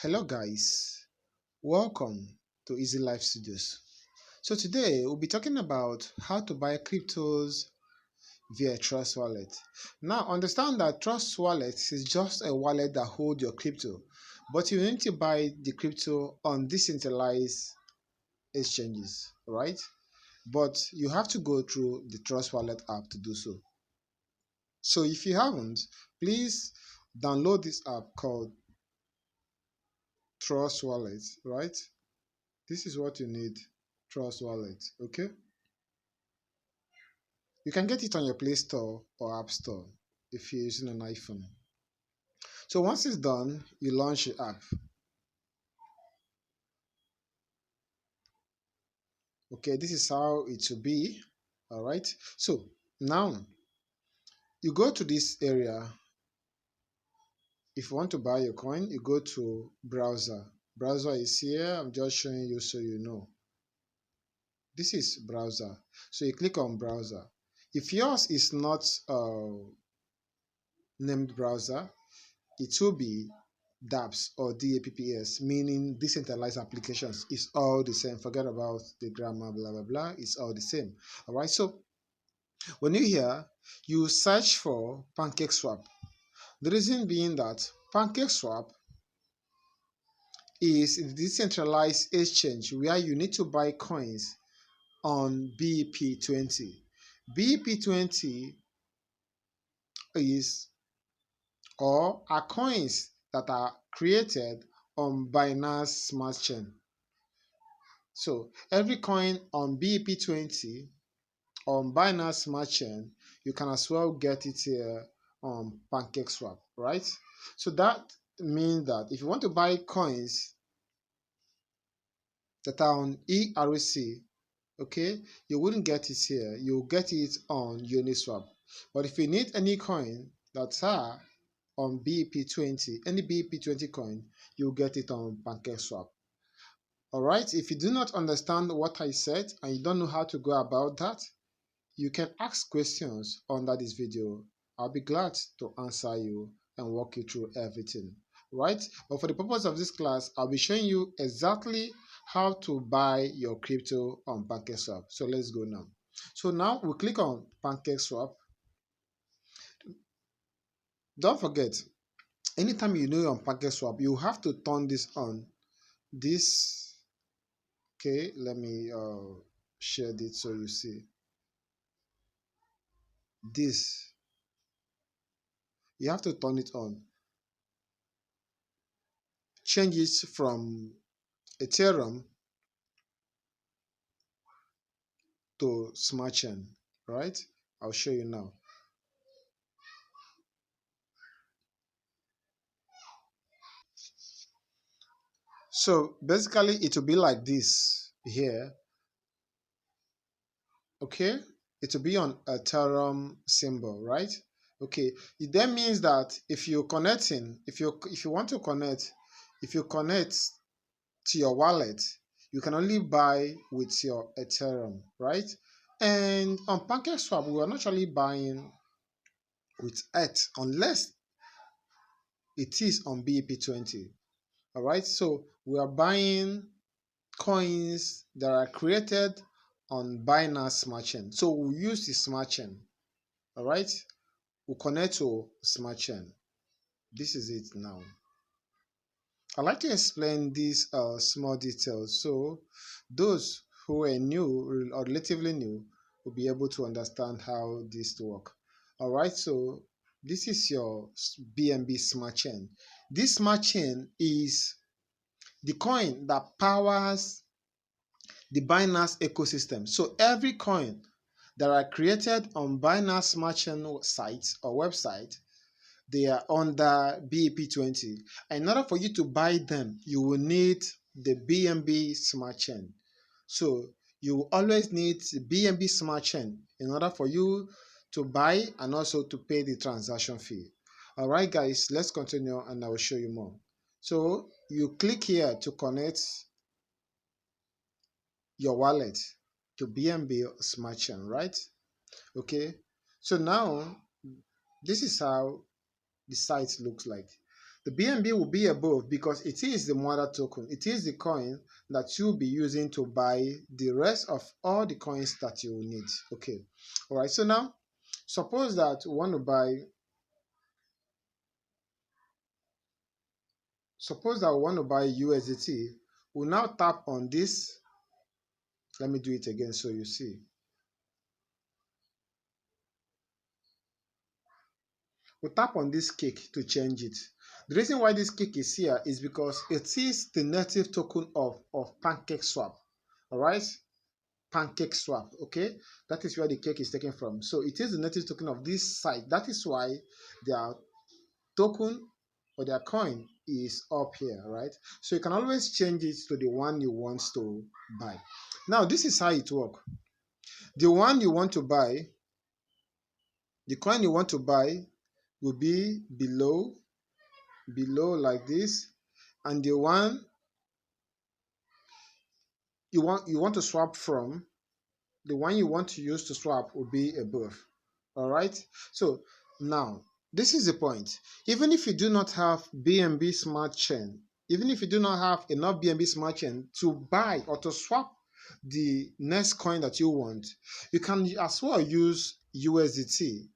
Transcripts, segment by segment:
Hello guys, welcome to Easy Life Studios. So today we'll be talking about how to buy cryptos via Trust Wallet. Now understand that Trust Wallet is just a wallet that holds your crypto, but you need to buy the crypto on decentralized exchanges, right? But you have to go through the Trust Wallet app to do so. So if you haven't, please download this app called Trust Wallet, right? This is what you need. Trust Wallet. Okay, you can get it on your Play Store or App Store if you're using an iPhone. So once it's done, you launch the app. Okay, this is how it will be. All right, so now you go to this area. If you want to buy your coin, you go to browser is here. I'm just showing you so you know. This is browser, so you click on browser. If yours is not named browser, it will be dApps or DApps, meaning decentralized applications. It's all the same. Forget about the grammar, blah blah blah. It's all the same. All right. So when you here, you search for Pancakeswap. The reason being that Pancakeswap is a decentralized exchange where you need to buy coins on BEP20. BEP20 is or are coins that are created on Binance Smart Chain. So every coin on BEP20 on Binance Smart Chain, you can as well get it here on Pancakeswap, right? So that means that if you want to buy coins that are on ERC, okay, you wouldn't get it here. You'll get it on Uniswap. But if you need any coin that are on BEP20, any BEP20 coin, you'll get it on Pancakeswap. All right, if you do not understand what I said and you don't know how to go about that, you can ask questions under this video. I'll be glad to answer you and walk you through everything, right? But for the purpose of this class, I'll be showing you exactly how to buy your crypto on Pancakeswap. So let's go now. So now we click on Pancakeswap. Don't forget, anytime you know you're on Pancakeswap, you have to turn this on. This, okay, let me share this so you see. This, you have to turn it on. Change it from Ethereum to Smart Chain, right? I'll show you now. So basically it will be like this here, okay? It will be on Ethereum symbol, right? Okay, it then means that if you're connecting, if you want to connect, if you connect to your wallet, you can only buy with your Ethereum, right? And on Pancakeswap, we are not actually buying with ETH unless it is on BEP20. All right, so we are buying coins that are created on Binance Smart Chain. So we use the Smart Chain. All right, we connect to Smart Chain. This is it now. I'd like to explain these small details so those who are new or relatively new will be able to understand how this works. All right, so this is your BNB Smart Chain. This Smart Chain is the coin that powers the Binance ecosystem. So every coin that are created on Binance Smart Chain sites or website, they are under BEP20. In order for you to buy them, you will need the BNB Smart Chain. So you will always need the BNB Smart Chain in order for you to buy and also to pay the transaction fee. All right, guys, let's continue and I will show you more. So you click here to connect your wallet to BNB Smart Chain, right? Okay, so now this is how the site looks like. The BNB will be above because it is the mother token. It is the coin that you'll be using to buy the rest of all the coins that you will need. Okay. All right. So now, suppose that we want to buy. Suppose that we want to buy USDT. We'll now tap on this. Let me do it again so you see. We'll tap on this cake to change it. The reason why this cake is here is because it is the native token of Pancakeswap. All right. Pancakeswap, okay? That is where the cake is taken from. So it is the native token of this site. That is why their token or their coin is up here, right? So you can always change it to the one you want to buy. Now, this is how it works. The one you want to buy, the coin you want to buy will be below like this, and the one you want to swap from, the one you want to use to swap will be above. All right. So now this is the point. Even if you do not have BNB Smart Chain, even if you do not have enough BNB Smart Chain to buy or to swap the next coin that you want, you can as well use USDT.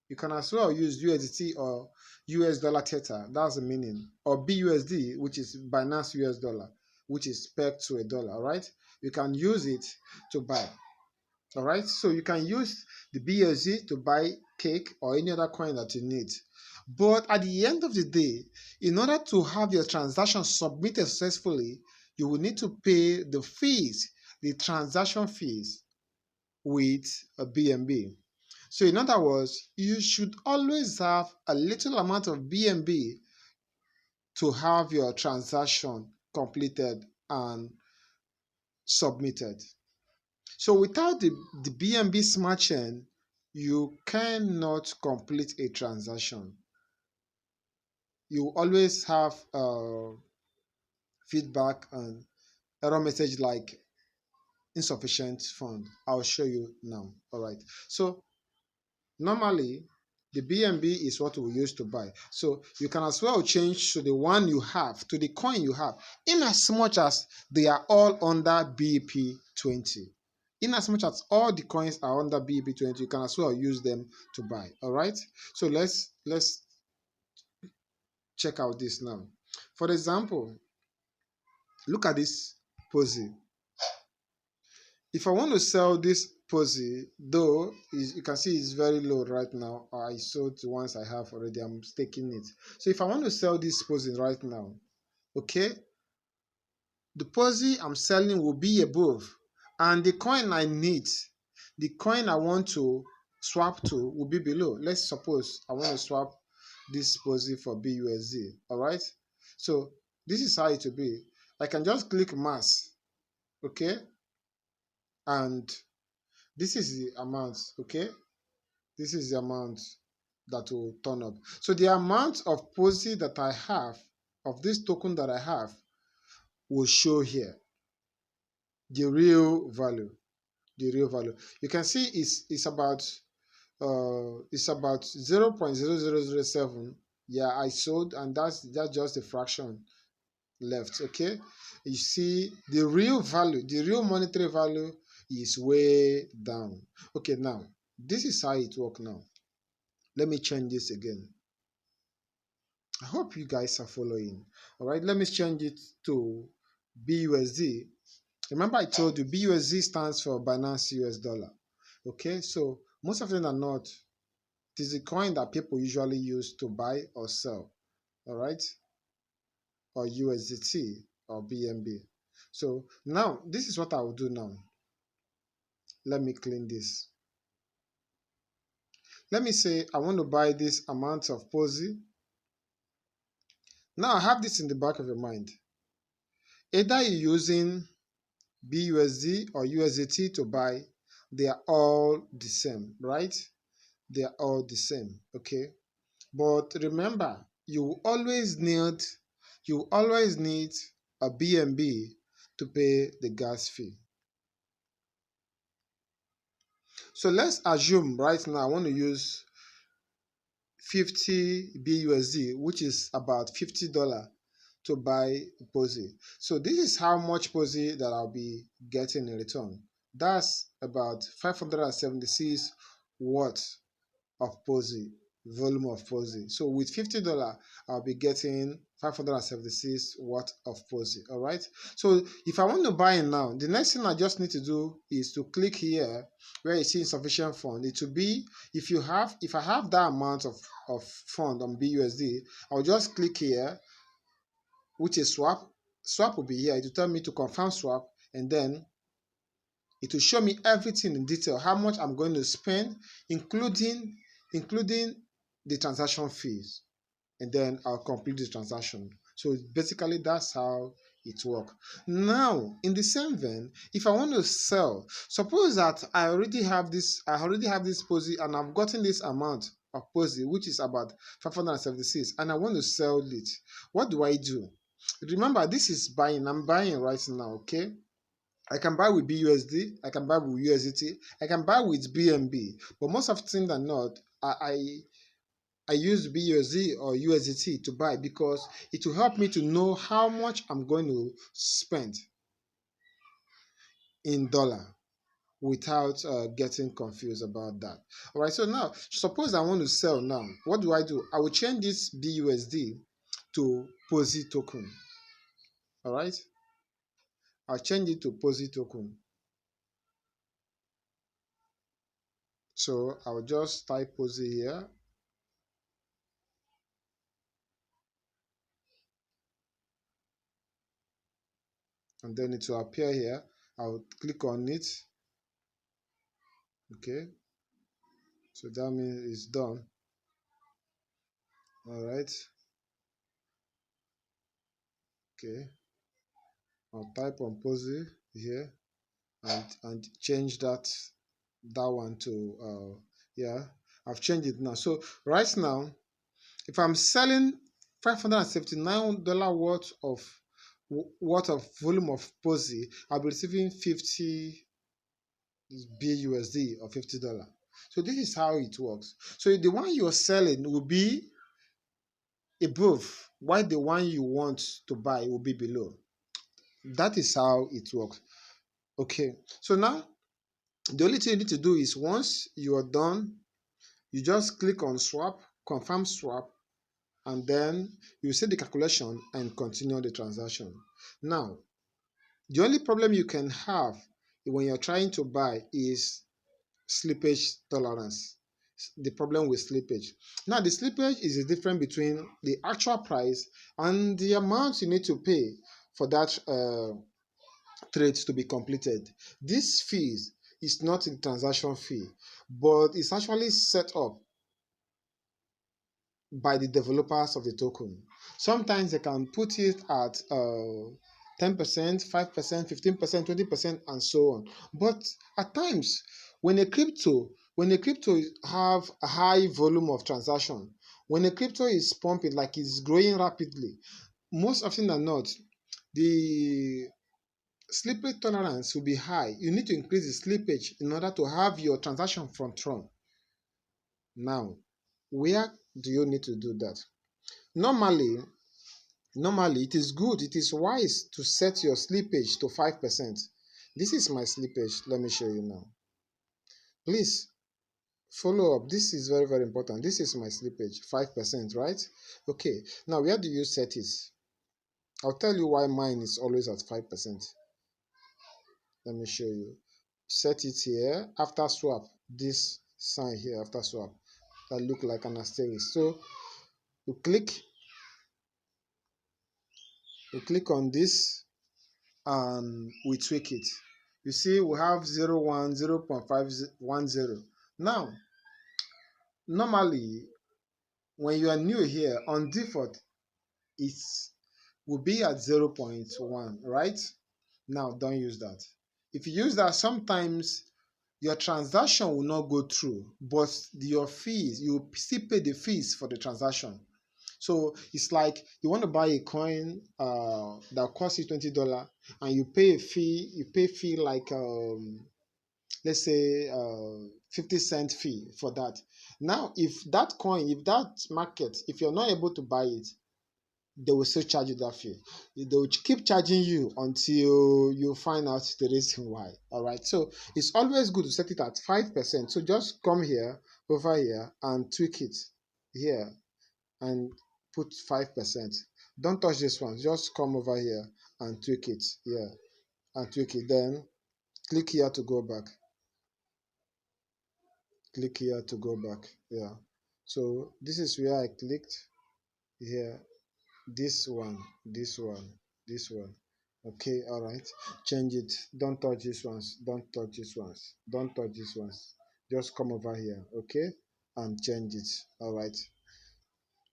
You can as well use USDT or US dollar Theta. That's the meaning. Or BUSD, which is Binance US dollar, which is pegged to a dollar. All right. You can use it to buy. All right, so you can use the BSC to buy cake or any other coin that you need. But at the end of the day, in order to have your transaction submitted successfully, you will need to pay the fees, the transaction fees with a BNB. So in other words, you should always have a little amount of BNB to have your transaction completed and submitted. So without the BNB Smart Chain, you cannot complete a transaction. You always have feedback and error message like insufficient fund. I'll show you now. All right. So normally the BNB is what we use to buy. So you can as well change to the one you have, to the coin you have, in as much as they are all under BP20. In as much as all the coins are under BP20, you can as well use them to buy. All right. So let's check out this now. For example, look at this posy. If I want to sell this posy, though you can see it's very low right now, I sold the ones I have already. I'm staking it. So if I want to sell this posy right now, okay, the posy I'm selling will be above, and the coin I need, the coin I want to swap to will be below. Let's suppose I want to swap this posy for BUSD. All right. So this is how it will be. I can just click mass, okay, and this is the amount, okay. This is the amount that will turn up. So the amount of posy that I have, of this token that I have, will show here the real value. The real value. You can see it's about 0.0007. Yeah, I sold, and that's just a fraction left. Okay, you see the real value, the real monetary value is way down. Okay, now this is how it works now. Let me change this again. I hope you guys are following. All right, let me change it to BUSD. Remember I told you BUSD stands for Binance US dollar. Okay, so most of them are not. It is a coin that people usually use to buy or sell. All right, or USDT or BNB. So now this is what I will do now. Let me clean this. Let me say I want to buy this amount of posy. Now I have this in the back of your mind. Either you're using BUSD or USDT to buy, they are all the same, right? They are all the same, okay? But remember, you always need a BNB to pay the gas fee. So let's assume right now I want to use 50 BUSD, which is about $50 to buy POSI. So this is how much POSI that I'll be getting in return. That's about 576 watts of POSI, volume of POSI. So with $50, I'll be getting 576 watts of POSI. All right. So if I want to buy it now, the next thing I just need to do is to click here where you see insufficient fund. It will be if I have that amount of fund on BUSD, I'll just click here, which is swap. Swap will be here. It will tell me to confirm swap, and then it will show me everything in detail, how much I'm going to spend, including the transaction fees, and then I'll complete the transaction. So basically that's how it works. Now, in the same vein, if I want to sell, suppose that I already have this POSI and I've gotten this amount of POSI, which is about 576, and I want to sell it. What do I do? Remember, this is buying. I'm buying right now, okay? I can buy with BUSD, I can buy with USDT, I can buy with BNB, but most often than not, I use BUSD or USDT to buy because it will help me to know how much I'm going to spend in dollar without getting confused about that. All right, so now suppose I want to sell now. What do? I will change this BUSD to POSI token. All right, I'll change it to POSI token. So I'll just type POSI here. And then it will appear here. I'll click on it. Okay, so that means it's done. All right. Okay, I'll type on POSI here and change that one to yeah, I've changed it now. So right now, if I'm selling $579 worth of volume of POSI, I'll be receiving 50 BUSD or $50. So this is how it works. So the one you're selling will be above, while the one you want to buy will be below. That is how it works. Okay, so now the only thing you need to do is once you are done, you just click on swap, confirm swap, and then you set the calculation and continue the transaction. Now, the only problem you can have when you're trying to buy is slippage tolerance. The problem with slippage. Now, the slippage is the difference between the actual price and the amount you need to pay for that trade to be completed. This fees is not a transaction fee, but it's actually set up by the developers of the token. Sometimes they can put it at 10%, 5%, 15%, 20%, and so on. But at times, when a crypto have a high volume of transaction, when a crypto is pumping, like it's growing rapidly, most often than not, the slippage tolerance will be high. You need to increase the slippage in order to have your transaction front run. Now, where do you need to do that? Normally, it is good, it is wise to set your slippage to 5%. This is my slippage. Let me show you now. Please follow up. This is very, very important. This is my slippage, 5%, right? Okay, now where do you set it? I'll tell you why mine is always at 5%. Let me show you. Set it here after swap. This sign here after swap that look like an asterisk. So you click on this and we tweak it. You see we have 0.1, 0.510. Now, normally when you are new here, on default it will be at 0.1, right? Now don't use that. If you use that, sometimes your transaction will not go through, but your fees, you still pay the fees for the transaction. So it's like you want to buy a coin that costs you $20 and you pay a fee, like let's say 50 cent fee for that. Now if that coin, if that market, if you're not able to buy it, they will still charge you that fee. They will keep charging you until you find out the reason why. All right. So it's always good to set it at 5%. So just come here, over here, and tweak it here and put 5%. Don't touch this one. Just come over here and tweak it here and tweak it. Then click here to go back. Click here to go back. Yeah. So this is where I clicked here. This one, this one, this one. Okay, all right. Change it. Don't touch these ones. Don't touch these ones. Don't touch these ones. Just come over here, okay, and change it. All right.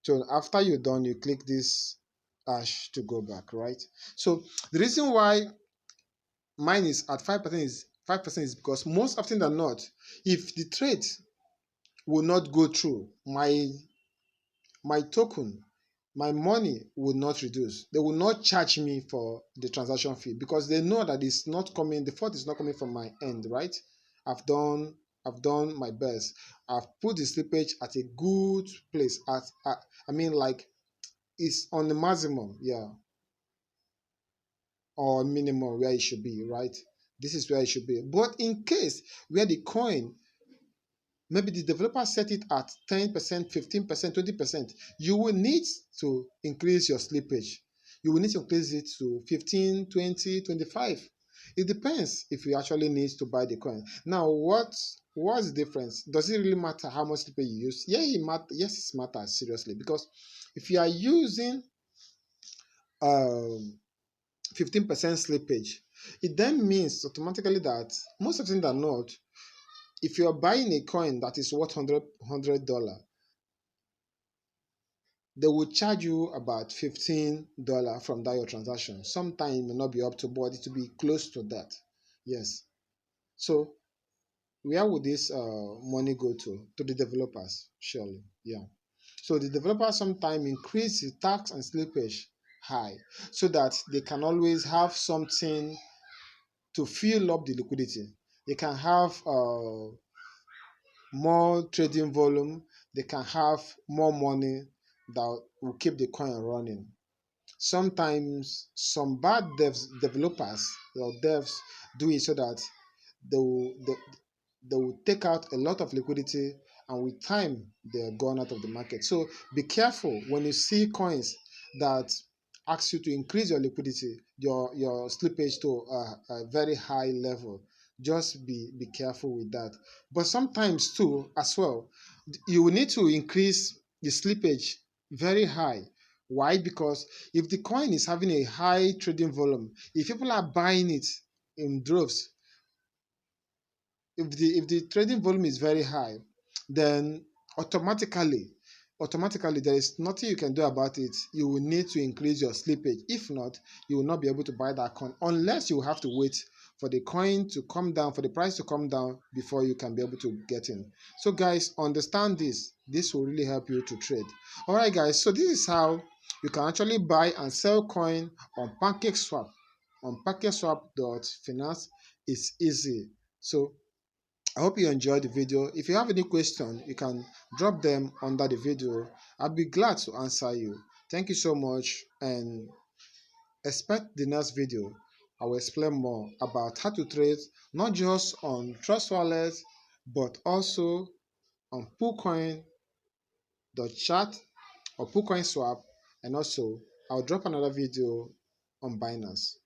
So after you're done, you click this hash to go back, right? So the reason why mine is at 5% is 5% is because most often than not, if the trade will not go through, my token, my money will not reduce. They will not charge me for the transaction fee because they know that it's not coming, the fault is not coming from my end, right? I've done I've done my best. I've put the slippage at a good place. I mean, like, it's on the maximum, yeah, or minimum where it should be, right? This is where it should be. But in case where the coin, maybe the developer set it at 10%, 15%, 20%, you will need to increase your slippage. You will need to increase it to 15, 20, 25. It depends if you actually need to buy the coin. Now, what's the difference? Does it really matter how much slippage you use? Yeah, yes, it matters seriously, because if you are using um 15% slippage, it then means automatically that most of the than not, if you're buying a coin that is worth $100, they will charge you about $15 from that your transaction. Sometimes it may not be up to, but it will be close to that. Yes. So where would this money go to? To the developers, surely. Yeah. So the developers sometimes increase the tax and slippage high so that they can always have something to fill up the liquidity. They can have more trading volume. They can have more money that will keep the coin running. Sometimes some bad developers or devs do it so that they will, they, they will take out a lot of liquidity, and with time they're gone out of the market. So be careful when you see coins that ask you to increase your liquidity, your slippage to a very high level. Just be careful with that. But sometimes too, as well, you will need to increase the slippage very high. Why? Because if the coin is having a high trading volume, if people are buying it in droves, if the trading volume is very high, then automatically automatically there is nothing you can do about it. You will need to increase your slippage. If not, you will not be able to buy that coin, unless you have to wait for the coin to come down, for the price to come down before you can be able to get in. So guys, understand this will really help you to trade. All right guys, so this is how you can actually buy and sell coin on Pancakeswap. On Pancakeswap.finance. It's easy. So I hope you enjoyed the video. If you have any question, you can drop them under the video. I'll be glad to answer you. Thank you so much, and expect the next video. I will explain more about how to trade, not just on Trust Wallet, but also on PoolCoin.chat or PoolCoin Swap, and also I'll drop another video on Binance.